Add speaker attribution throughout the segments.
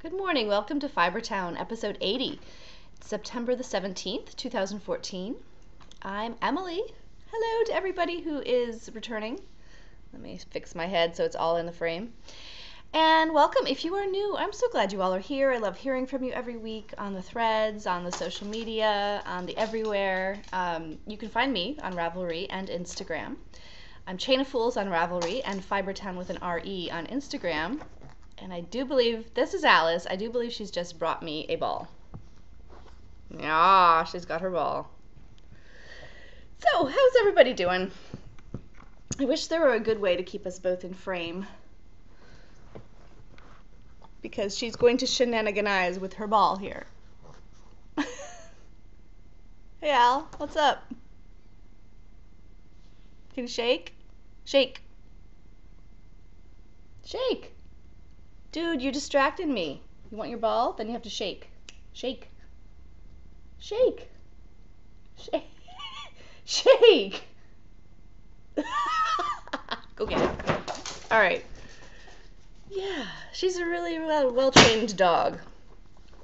Speaker 1: Good morning. Welcome to Fibertown, episode 80. It's September the 17th, 2014. I'm Emily. Hello to everybody who is returning. Let me fix my head so it's all in the frame. And welcome. If you are new, I'm so glad you all are here. I love hearing from you every week on the threads, on the social media, on the everywhere. You can find me on Ravelry and Instagram. I'm Chain of Fools on Ravelry and Fibertown with an R-E on Instagram. And I do believe, this is Alice, I do believe she's just brought me a ball. Yeah, she's got her ball. So, how's everybody doing? I wish there were a good way to keep us both in frame. Because she's going to shenaniganize with her ball here. Hey Al, what's up? Can you shake? Shake. Shake. Dude, you distracted me. You want your ball? Then you have to shake. Shake. Shake. Shake. Shake. Go get it. All right. Yeah, she's a really well-trained dog.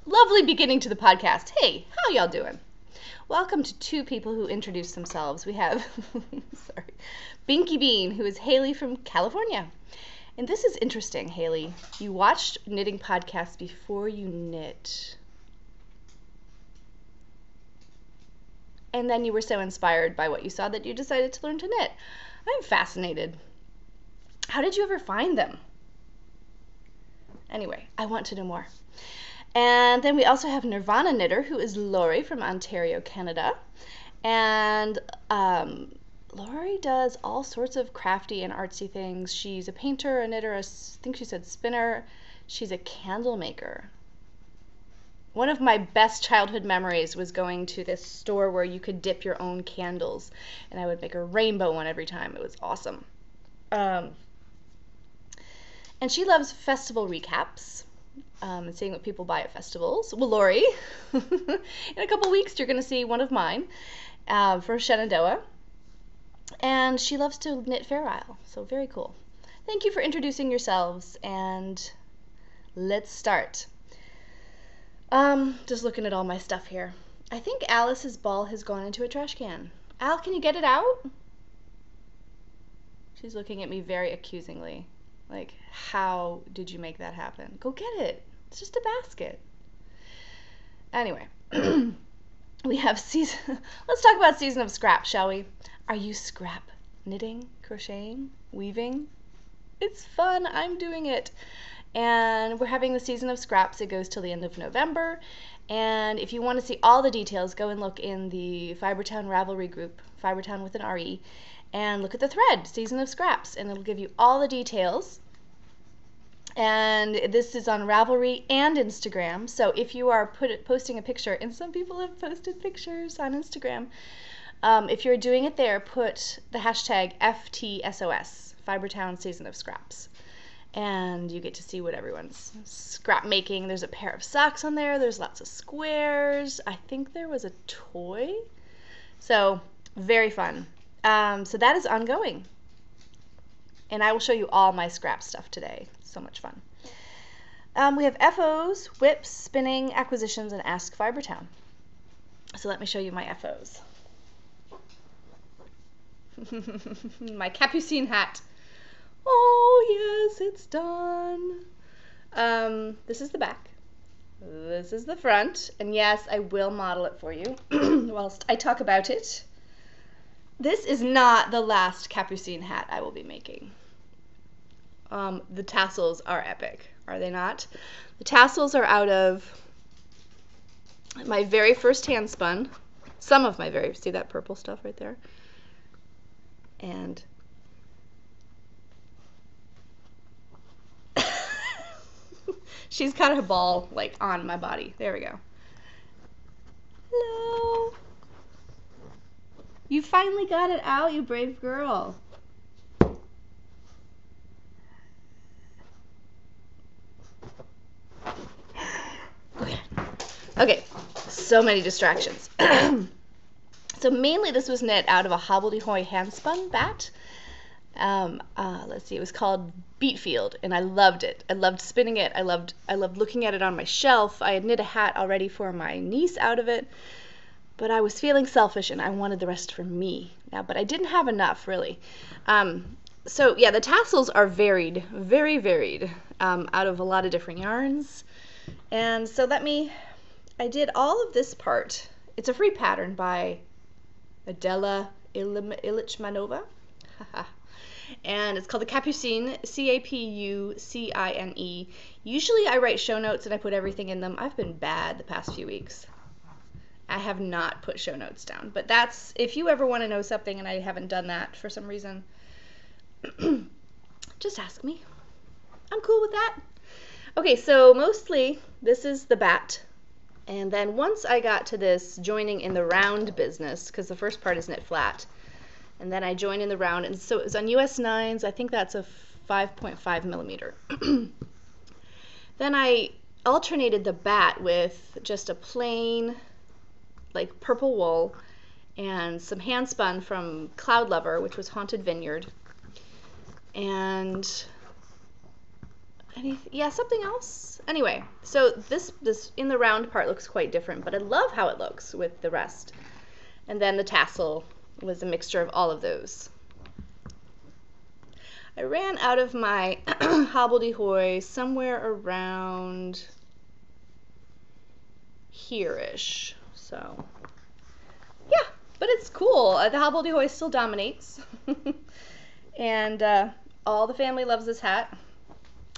Speaker 1: Lovely beginning to the podcast. Hey, how y'all doing? Welcome to two people who introduced themselves. We have, Binky Bean, who is Haley from California. And this is interesting, Haley. You watched knitting podcasts before you knit. And then you were so inspired by what you saw that you decided to learn to knit. I'm fascinated. How did you ever find them? Anyway, I want to know more. And then we also have Nirvana Knitter, who is Lori from Ontario, Canada. And Lori does all sorts of crafty and artsy things. She's a painter, a knitter, I think she said spinner. She's a candle maker. One of my best childhood memories was going to this store where you could dip your own candles. And I would make a rainbow one every time. It was awesome. And she loves festival recaps. And seeing what people buy at festivals. Well, Lori, in a couple weeks you're going to see one of mine for Shenandoah. And she loves to knit Fair Isle, so very cool. Thank you for introducing yourselves, and let's start. Just looking at all my stuff here. I think Alice's ball has gone into a trash can. Al, can you get it out? She's looking at me very accusingly. Like, how did you make that happen? Go get it. It's just a basket. Anyway, we have season. Let's talk about Season of Scrap, shall we? Are you scrap knitting, crocheting, weaving? It's fun. I'm doing it. And we're having the Season of Scraps. It goes till the end of November. And if you want to see all the details, go and look in the Fibertown Ravelry group, Fibertown with an R-E, and look at the thread, Season of Scraps, and it'll give you all the details. And this is on Ravelry and Instagram. So if you are posting a picture, and some people have posted pictures on Instagram, if you're doing it there, put the hashtag FTSOS, Fibertown Season of Scraps. And you get to see what everyone's scrap making. There's a pair of socks on there. There's lots of squares. I think there was a toy. So very fun. So that is ongoing. And I will show you all my scrap stuff today. So much fun. We have FOs, whips, spinning, acquisitions, and Ask Fibertown. So let me show you my FOs. My Capucine hat. Oh yes, it's done. This is the back. This is the front. And yes, I will model it for you whilst I talk about it. This is not the last Capucine hat I will be making. The tassels are epic, are they not? The tassels are out of my very first hand spun. Some of my very, see that purple stuff right there? And she's got her ball like on my body. There we go. Hello. You finally got it out, you brave girl. Okay, so many distractions. So mainly this was knit out of a hobbledehoy handspun bat. Let's see, it was called Beatfield, and I loved it. I loved spinning it. I loved looking at it on my shelf. I had knit a hat already for my niece out of it, but I was feeling selfish and I wanted the rest for me now, but I didn't have enough really. So yeah, the tassels are varied, very varied, out of a lot of different yarns. And so I did all of this part. It's a free pattern by Adela Ilichmanova. And it's called the Capucine, Capucine. Usually I write show notes and I put everything in them. I've been bad the past few weeks. I have not put show notes down. But that's, if you ever want to know something and I haven't done that for some reason, just ask me. I'm cool with that. Okay, so mostly this is the bat. And then once I got to this joining in the round business, because the first part is knit flat, and then I joined in the round, and so it was on US 9s. I think that's a 5.5 millimeter. Then I alternated the bat with just a plain, like purple wool, and some hand spun from Cloud Lover, which was Haunted Vineyard, and something else. Anyway, so this in the round part looks quite different, but I love how it looks with the rest. And then the tassel was a mixture of all of those. I ran out of my hobbledehoy somewhere around here-ish. So yeah, but it's cool. The hobbledehoy still dominates. And all the family loves this hat.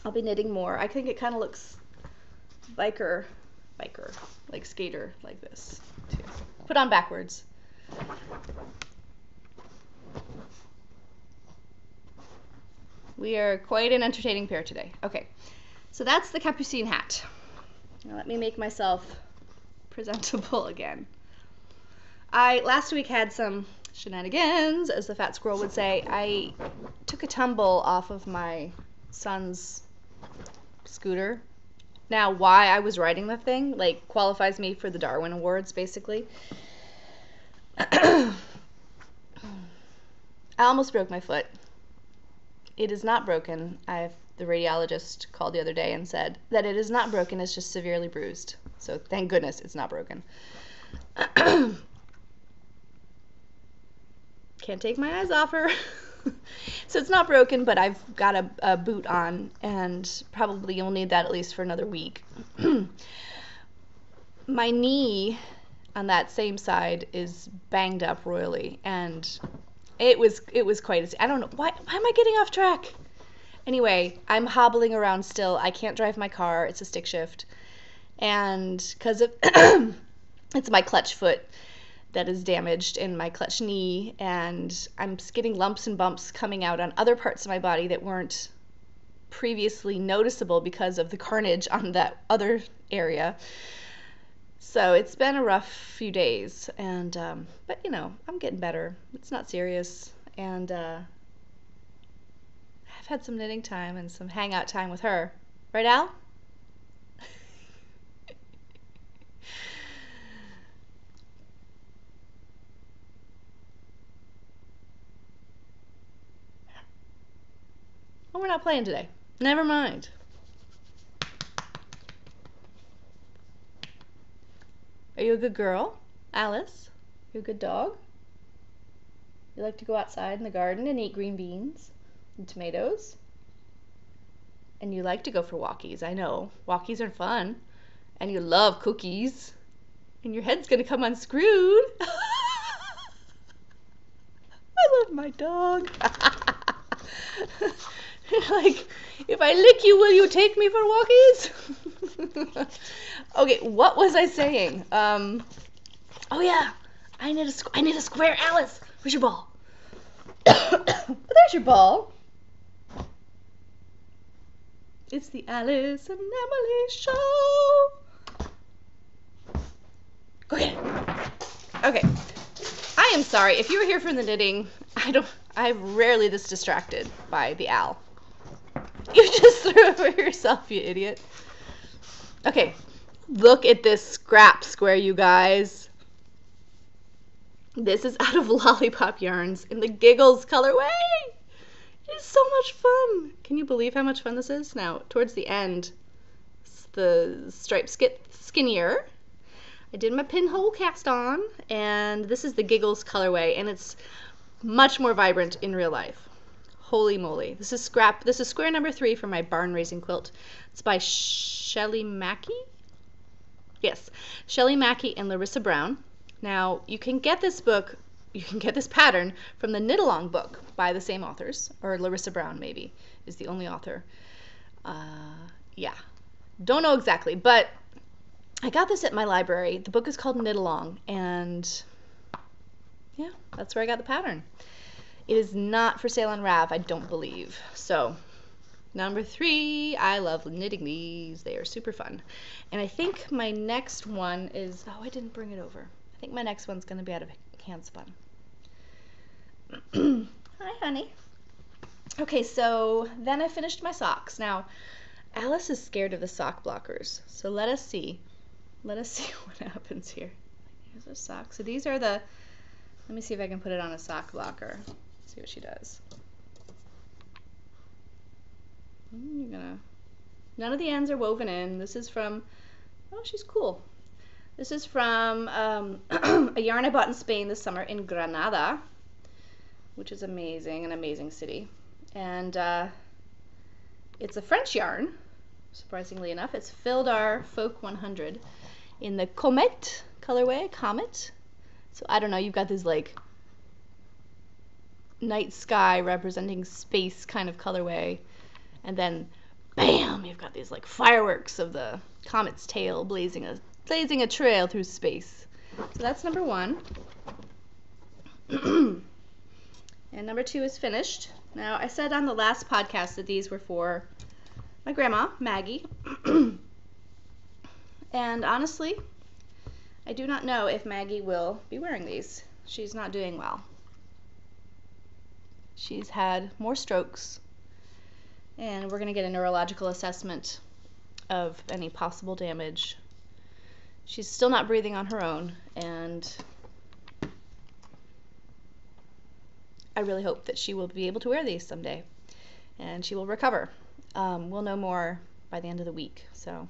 Speaker 1: I'll be knitting more. I think it kind of looks biker, like skater, like this too. Put on backwards. We are quite an entertaining pair today. Okay, so that's the Capucine hat. Now let me make myself presentable again. I last week had some shenanigans, as the fat squirrel would say. I took a tumble off of my son's scooter. Now, why I was riding the thing, like, qualifies me for the Darwin Awards, basically. I almost broke my foot. It is not broken. The radiologist called the other day and said that it is not broken, it's just severely bruised. So thank goodness it's not broken. Can't take my eyes off her. So it's not broken, but I've got a boot on, and probably you'll need that at least for another week. My knee on that same side is banged up royally, and it was quite I don't know why am I getting off track? Anyway, I'm hobbling around still. I can't drive my car. It's a stick shift, and because of it's my clutch foot that is damaged in my clutch knee, and I'm getting lumps and bumps coming out on other parts of my body that weren't previously noticeable because of the carnage on that other area. So it's been a rough few days, and but you know, I'm getting better. It's not serious, and I've had some knitting time and some hangout time with her. Right, Al? Oh, we're not playing today. Never mind. Are you a good girl, Alice? You a good dog? You like to go outside in the garden and eat green beans and tomatoes? And you like to go for walkies, I know. Walkies are fun. And you love cookies. And your head's gonna come unscrewed. I love my dog. Like, if I lick you, will you take me for walkies? Okay, what was I saying? Oh yeah, I need a square. Alice, where's your ball? There's your ball. It's the Alice and Emily show. Go get it. Okay, I am sorry if you were here for the knitting. I'm rarely this distracted by the owl. You just threw it for yourself, you idiot. Okay, look at this scrap square, you guys. This is out of Lollipop Yarns in the Giggles colorway. It's so much fun. Can you believe how much fun this is? Now, towards the end, the stripes get skinnier. I did my pinhole cast on, and this is the Giggles colorway, and it's much more vibrant in real life. Holy moly. This is square number 3 for my barn raising quilt. It's by Shelley Mackey? Yes, Shelley Mackey and Larissa Brown. Now, you can get this pattern from the Knit Along book by the same authors, or Larissa Brown maybe is the only author. Yeah, don't know exactly, but I got this at my library. The book is called Knit Along, and yeah, that's where I got the pattern. It is not for sale on Rav, I don't believe. So, number 3, I love knitting these. They are super fun. And I think my next one is, oh, I didn't bring it over. I think my next one's going to be out of hand spun. Hi, honey. Okay, so then I finished my socks. Now, Alice is scared of the sock blockers, so let us see. Let us see what happens here. Here's our socks. So these are the, let me see if I can put it on a sock blocker. See what she does. None of the ends are woven in. This is from, oh, she's cool. This is from a yarn I bought in Spain this summer in Granada, which is amazing, an amazing city. And it's a French yarn, surprisingly enough. It's Fildar Folk 100 in the Comet colorway, Comet. So I don't know, you've got this like night sky representing space kind of colorway, and then bam, you've got these like fireworks of the comet's tail blazing a trail through space. So that's number 1. And number 2 is finished. Now, I said on the last podcast that these were for my grandma, Maggie. And honestly, I do not know if Maggie will be wearing these. She's not doing well. She's had more strokes, and we're going to get a neurological assessment of any possible damage. She's still not breathing on her own, and I really hope that she will be able to wear these someday, and she will recover. We'll know more by the end of the week. So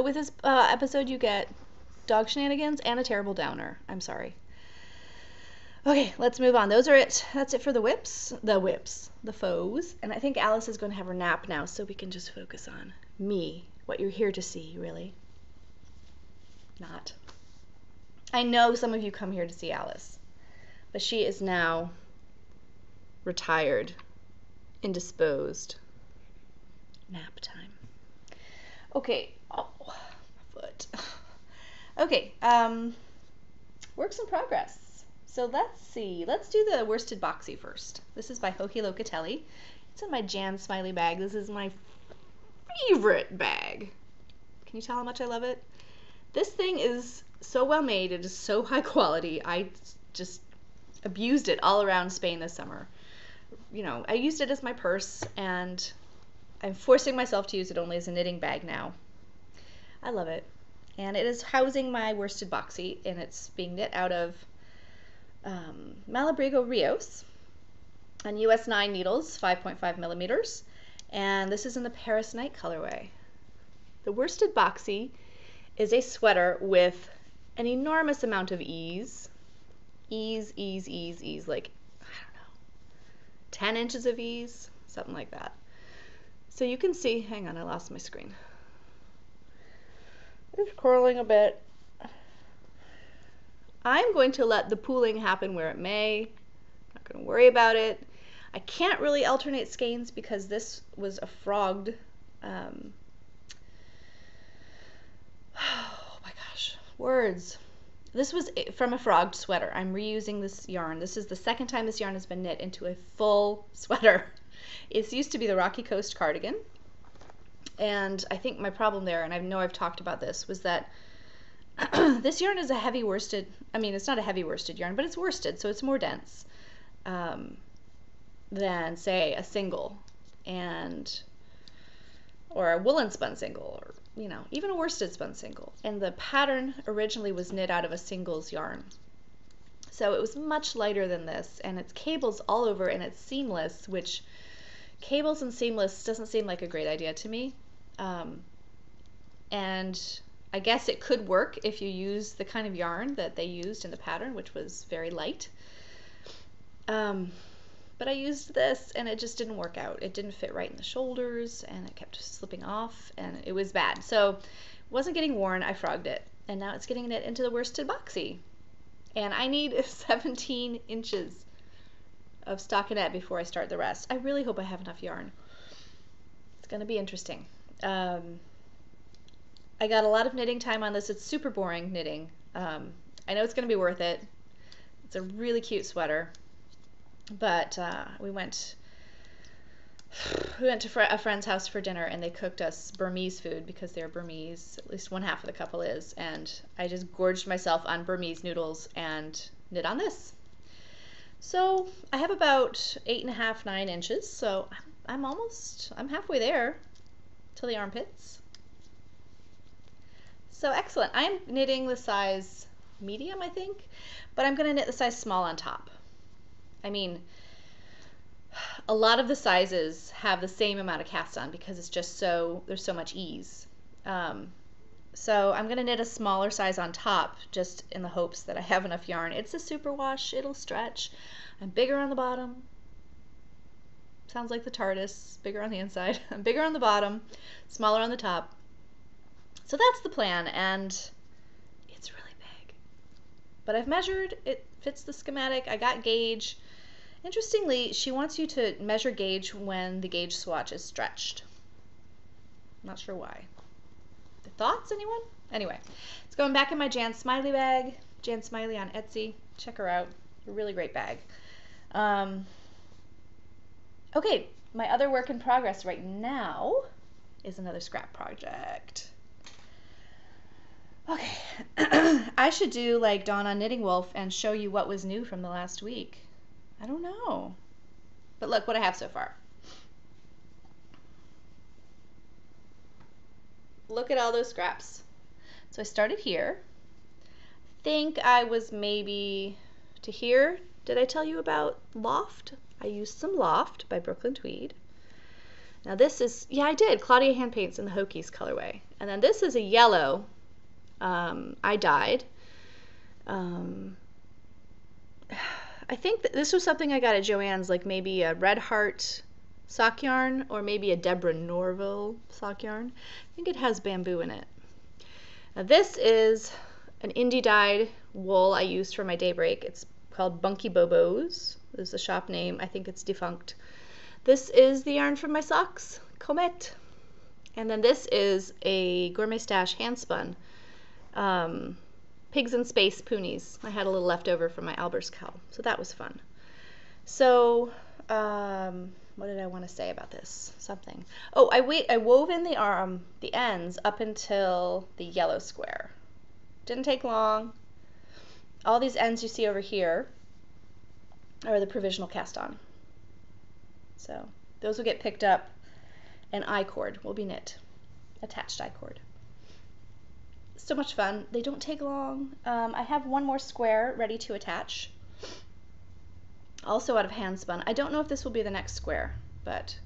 Speaker 1: with this episode, you get dog shenanigans and a terrible downer. I'm sorry. Okay, let's move on. Those are it. That's it for the foes. And I think Alice is going to have her nap now, so we can just focus on me, what you're here to see, really. Not. I know some of you come here to see Alice, but she is now retired, indisposed. Nap time. Okay. Oh, my foot. Okay. Works in progress. So let's see. Let's do the worsted boxy first. This is by Joji Locatelli. It's in my Jan Smiley bag. This is my favorite bag. Can you tell how much I love it? This thing is so well made. It is so high quality. I just abused it all around Spain this summer. You know, I used it as my purse, and I'm forcing myself to use it only as a knitting bag now. I love it. And it is housing my worsted boxy, and it's being knit out of Malabrigo Rios on US 9 needles, 5.5 millimeters. And this is in the Paris Night colorway. The worsted boxy is a sweater with an enormous amount of ease. Ease, like, I don't know, 10 inches of ease, something like that. So you can see, hang on, I lost my screen. It's curling a bit. I'm going to let the pooling happen where it may. I'm not going to worry about it. I can't really alternate skeins because this was a frogged, oh my gosh, words. This was from a frogged sweater. I'm reusing this yarn. This is the second time this yarn has been knit into a full sweater. It used to be the Rocky Coast cardigan. And I think my problem there, and I know I've talked about this, was that this yarn is a heavy worsted, I mean, it's not a heavy worsted yarn, but it's worsted, so it's more dense than, say, a single, or a woolen spun single, or, you know, even a worsted spun single. And the pattern originally was knit out of a singles yarn. So it was much lighter than this, and it's cables all over, and it's seamless, which cables and seamless doesn't seem like a great idea to me. And I guess it could work if you use the kind of yarn that they used in the pattern, which was very light. But I used this and it just didn't work out. It didn't fit right in the shoulders and it kept slipping off and it was bad. So it wasn't getting worn. I frogged it and now it's getting it into the worsted boxy. And I need 17 inches of stockinette before I start the rest. I really hope I have enough yarn. It's going to be interesting. I got a lot of knitting time on this. It's super boring knitting. I know it's going to be worth it. It's a really cute sweater. But we went to a friend's house for dinner and they cooked us Burmese food because they're Burmese, at least one half of the couple is, and I just gorged myself on Burmese noodles and knit on this. So I have about 8.5, 9 inches, so I'm halfway there till the armpits. So excellent. I'm knitting the size medium, I think, but I'm going to knit the size small on top. I mean, a lot of the sizes have the same amount of cast on because it's just there's so much ease. So I'm going to knit a smaller size on top just in the hopes that I have enough yarn. It's a superwash, it'll stretch. I'm bigger on the bottom. Sounds like the TARDIS, bigger on the inside. I'm bigger on the bottom, smaller on the top. So that's the plan, and it's really big. But I've measured, it fits the schematic, I got gauge. Interestingly, she wants you to measure gauge when the gauge swatch is stretched. I'm not sure why. The thoughts, anyone? Anyway, it's going back in my Jan Smiley bag. Jan Smiley on Etsy. Check her out. A really great bag. Okay, my other work in progress right now is another scrap project. Okay, I should do like Dawn on Knitting Wolf and show you what was new from the last week. I don't know. But look what I have so far. Look at all those scraps. So I started here. I think I was maybe to here. Did I tell you about Loft? I used some Loft by Brooklyn Tweed. Now this is, yeah, I did. Claudia Hand Paints in the Hokies colorway. And then this is a yellow. I dyed. I think that this was something I got at Joann's, like maybe a Red Heart sock yarn or maybe a Deborah Norville sock yarn. I think it has bamboo in it. Now this is an indie dyed wool I used for my Daybreak. It's called Bunky Bobos. This is the shop name. I think it's defunct. This is the yarn from my socks, Comet. And then this is a Gourmet Stash hand spun. Pigs in Space Poonies. I had a little left over from my Albers cowl, so that was fun. So, what did I want to say about this? Something. Oh, I wove in the ends up until the yellow square. Didn't take long. All these ends you see over here are the provisional cast on. So those will get picked up, and I-cord will be knit, attached I-cord. So much fun. They don't take long. I have one more square ready to attach. Also out of hand spun. I don't know if this will be the next square, but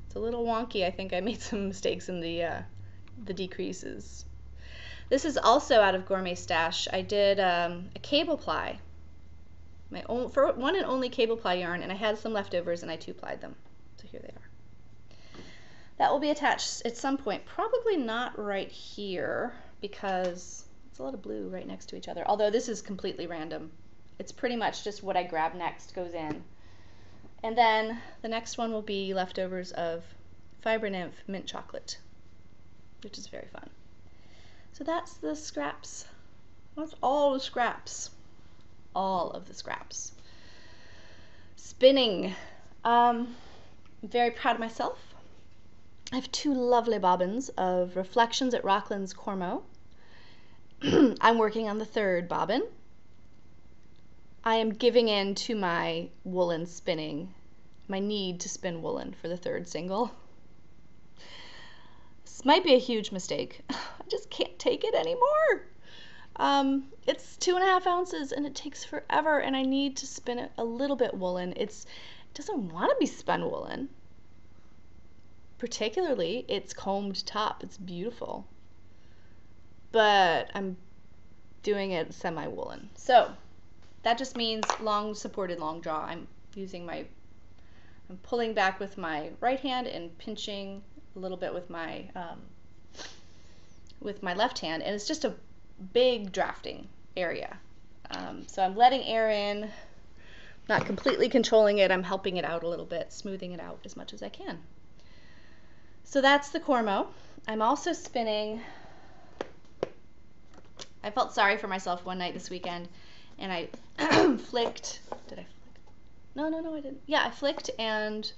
Speaker 1: it's a little wonky. I think I made some mistakes in the decreases. This is also out of Gourmet Stash. I did a cable ply. My own, for one and only cable ply yarn, and I had some leftovers and I 2-plied them. So here they are. That will be attached at some point, probably not right here because it's a lot of blue right next to each other, although this is completely random. It's pretty much just what I grab next goes in. And then the next one will be leftovers of Fiber Nymph Mint Chocolate, which is very fun. So that's the scraps. That's all the scraps. All of the scraps. Spinning. Very proud of myself. I have 2 lovely bobbins of Reflections at Rockland's Cormo. I'm working on the 3rd bobbin. I am giving in to my woolen spinning, my need to spin woolen for the 3rd single. This might be a huge mistake. I just can't take it anymore. It's 2.5 ounces and it takes forever, and I need to spin it a little bit woolen. It doesn't want to be spun woolen. Particularly, it's combed top. It's beautiful. But I'm doing it semi-woolen. So that just means long supported long draw. I'm pulling back with my right hand and pinching a little bit with my left hand, and it's just a big drafting area. So I'm letting air in, not completely controlling it. I'm helping it out a little bit, smoothing it out as much as I can. So that's the Cormo. I'm also spinning. I felt sorry for myself one night this weekend, and I flicked. Did I flick? No, I didn't. Yeah, I flicked and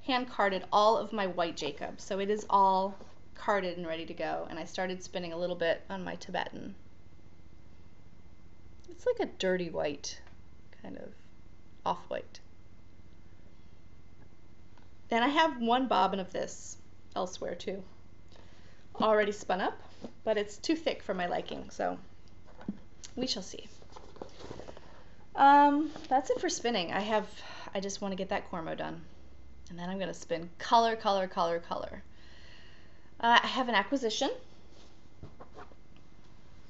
Speaker 1: hand carded all of my white Jacob. So it is all carded and ready to go. And I started spinning a little bit on my Tibetan. It's like a dirty white, kind of off-white. And I have one bobbin of this elsewhere too, already spun up, but it's too thick for my liking, so we shall see. That's it for spinning. I just want to get that Cormo done, and then I'm going to spin color. I have an acquisition.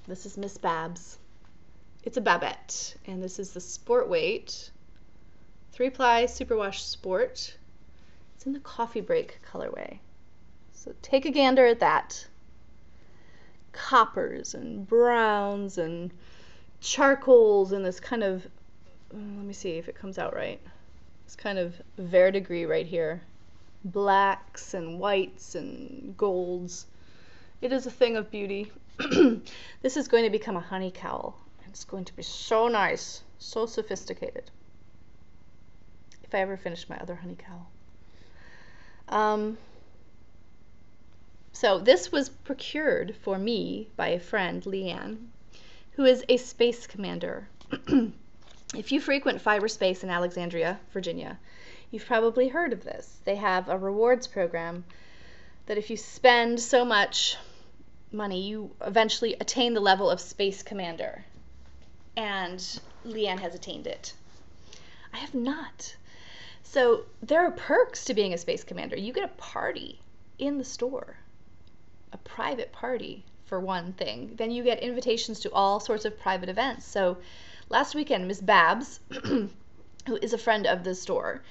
Speaker 1: This is Miss Babs. It's a Babette, and this is the Sport Weight 3-ply Superwash Sport. It's in the Coffee Break colorway. So take a gander at that. Coppers and browns and charcoals and this kind of, let me see if it comes out right. This kind of verdigris right here. Blacks and whites and golds. It is a thing of beauty. This is going to become a honey cowl. It's going to be so nice, so sophisticated. If I ever finish my other honey cowl. So this was procured for me by a friend, Leanne, who is a space commander. If you frequent Fiberspace in Alexandria, Virginia, you've probably heard of this. They have a rewards program that if you spend so much money, you eventually attain the level of space commander. And Leanne has attained it. I have not. So there are perks to being a space commander. You get a party in the store, a private party for one thing. Then you get invitations to all sorts of private events. So last weekend, Miss Babs, who is a friend of the store,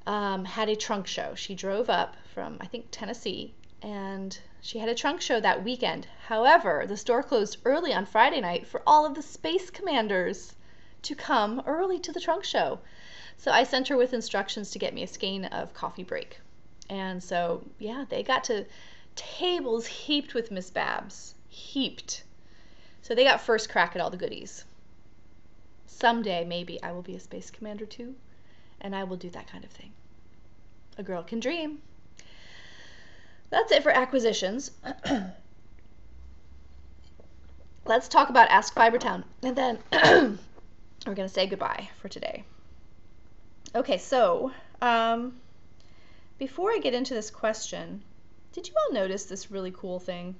Speaker 1: had a trunk show. She drove up from, I think, Tennessee, and she had a trunk show that weekend. However, the store closed early on Friday night for all of the space commanders to come early to the trunk show. So I sent her with instructions to get me a skein of Coffee Break. And so, yeah, they got to tables heaped with Miss Babs. Heaped. So they got first crack at all the goodies. Someday, maybe, I will be a space commander too, and I will do that kind of thing. A girl can dream. That's it for acquisitions. Let's talk about Ask Fibertown, and then we're going to say goodbye for today. Okay, so before I get into this question, did you all notice this really cool thing?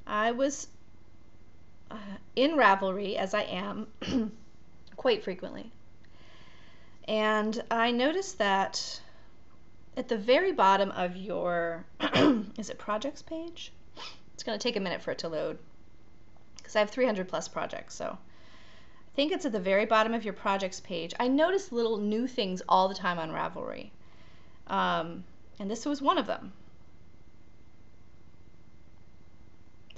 Speaker 1: I was in Ravelry, as I am quite frequently, and I noticed that at the very bottom of your, is it projects page? It's going to take a minute for it to load because I have 300 plus projects, so I think it's at the very bottom of your projects page. I notice little new things all the time on Ravelry, and this was one of them.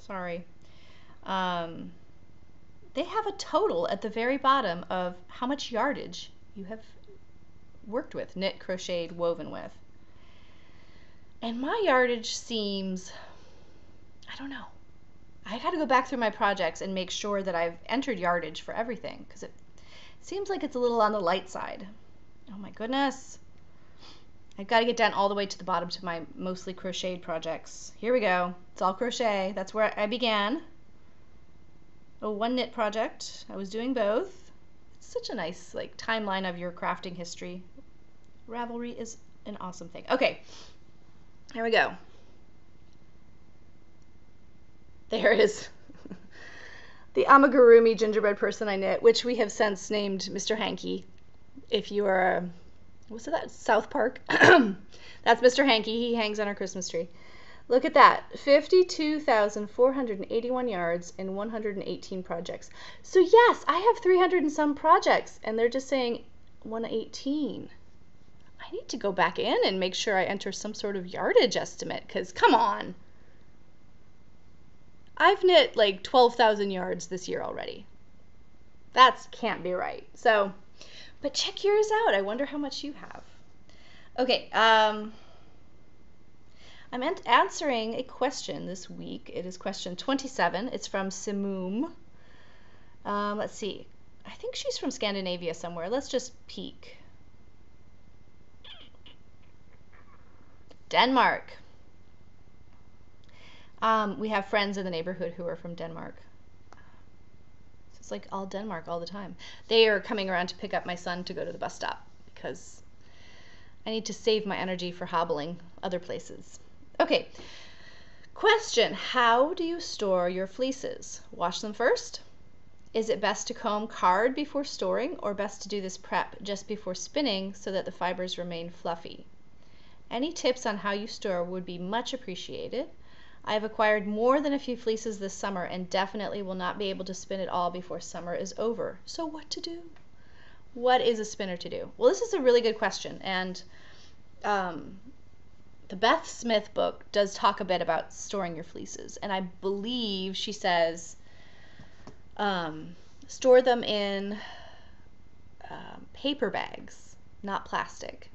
Speaker 1: Sorry. They have a total at the very bottom of how much yardage you have worked with, knit, crocheted, woven with. And my yardage seems, I don't know. I got to go back through my projects and make sure that I've entered yardage for everything because it seems like it's a little on the light side. Oh my goodness. I've got to get down all the way to the bottom to my mostly crocheted projects. Here we go. It's all crochet. That's where I began. A one knit project. I was doing both. It's such a nice like timeline of your crafting history. Ravelry is an awesome thing. Okay, here we go. There it is. the amigurumi gingerbread person I knit, which we have since named Mr. Hanky. If you are, what's that, South Park? That's Mr. Hanky. He hangs on our Christmas tree. Look at that, 52,481 yards in 118 projects. So yes, I have 300 and some projects, and they're just saying 118. I need to go back in and make sure I enter some sort of yardage estimate, because come on. I've knit like 12,000 yards this year already. That can't be right. So, but check yours out. I wonder how much you have. Okay, I'm answering a question this week. It is question 27. It's from Simum. Let's see. I think she's from Scandinavia somewhere. Let's just peek. Denmark. We have friends in the neighborhood who are from Denmark. It's like all Denmark all the time. They are coming around to pick up my son to go to the bus stop because I need to save my energy for hobbling other places. Okay, question, how do you store your fleeces? Wash them first? Is it best to comb card before storing or best to do this prep just before spinning so that the fibers remain fluffy? Any tips on how you store would be much appreciated. I have acquired more than a few fleeces this summer and definitely will not be able to spin it all before summer is over. So what to do? What is a spinner to do? Well, this is a really good question, and the Beth Smith book does talk a bit about storing your fleeces, and I believe she says store them in paper bags, not plastic.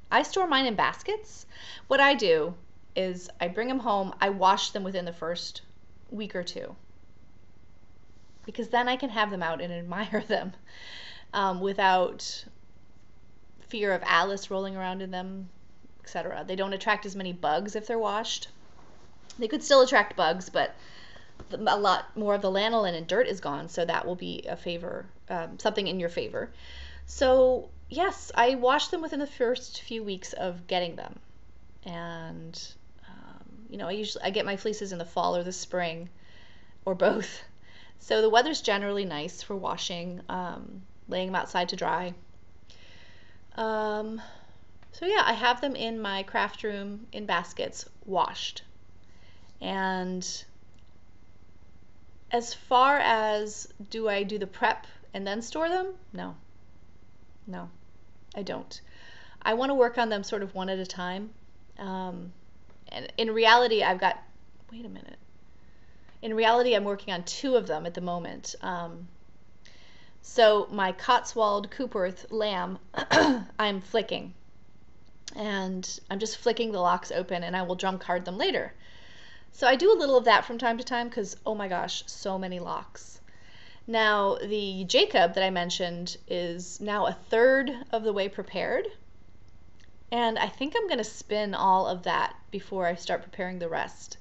Speaker 1: I store mine in baskets. What I do is I bring them home, I wash them within the first week or two, because then I can have them out and admire them without fear of Alice rolling around in them, etc. They don't attract as many bugs if they're washed. They could still attract bugs, but a lot more of the lanolin and dirt is gone, so that will be a favor, something in your favor. So yes, I wash them within the first few weeks of getting them, and I get my fleeces in the fall or the spring, or both. So the weather's generally nice for washing, laying them outside to dry. So yeah, I have them in my craft room in baskets, washed. And as far as do I do the prep and then store them? No, I don't. I want to work on them sort of one at a time. And in reality, In reality, I'm working on 2 of them at the moment. So my Cotswold Coopworth lamb, I'm flicking. And I'm just flicking the locks open, and I will drum card them later. So I do a little of that from time to time because, oh my gosh, so many locks. Now, the Jacob that I mentioned is now a third of the way prepared. And I think I'm going to spin all of that before I start preparing the rest.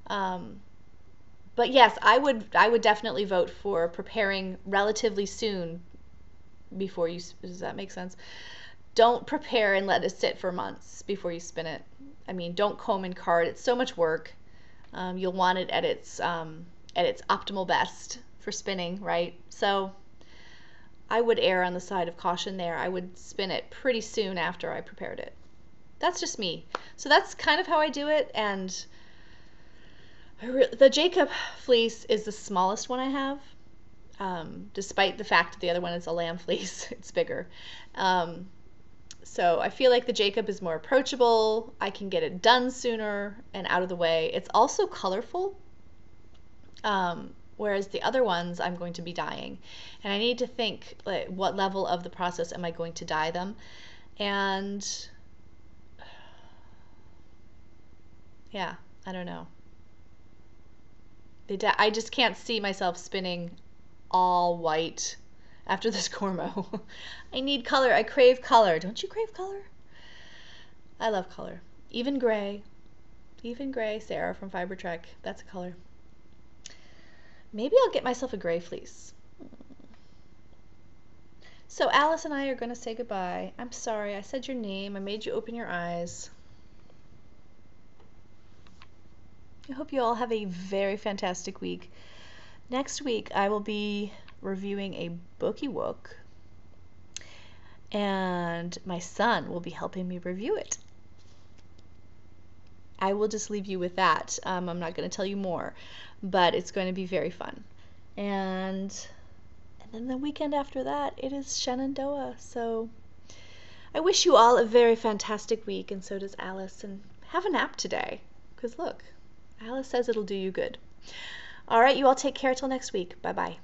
Speaker 1: But yes, I would definitely vote for preparing relatively soon before you, does that make sense? Don't prepare and let it sit for months before you spin it. I mean, don't comb and card. It's so much work. You'll want it at its optimal best for spinning, right? So I would err on the side of caution there. I would spin it pretty soon after I prepared it. That's just me. So that's kind of how I do it, and the Jacob fleece is the smallest one I have, despite the fact that the other one is a lamb fleece. It's bigger. So I feel like the Jacob is more approachable. I can get it done sooner and out of the way. It's also colorful, whereas the other ones I'm going to be dyeing. And I need to think, like, what level of the process am I going to dye them? And yeah, I don't know. I just can't see myself spinning all white after this Cormo. I need color. I crave color. Don't you crave color? I love color. Even gray. Even gray. Sarah from Fiber Trek. That's a color. Maybe I'll get myself a gray fleece. So Alice and I are going to say goodbye. I'm sorry. I said your name. I made you open your eyes. I hope you all have a very fantastic week. Next week, I will be reviewing a bookie book, and my son will be helping me review it. I will just leave you with that. I'm not going to tell you more, but it's going to be very fun. And then the weekend after that, it is Shenandoah. So I wish you all a very fantastic week, and so does Alice. And have a nap today, because look, Alice says it'll do you good. All right, you all take care till next week. Bye-bye.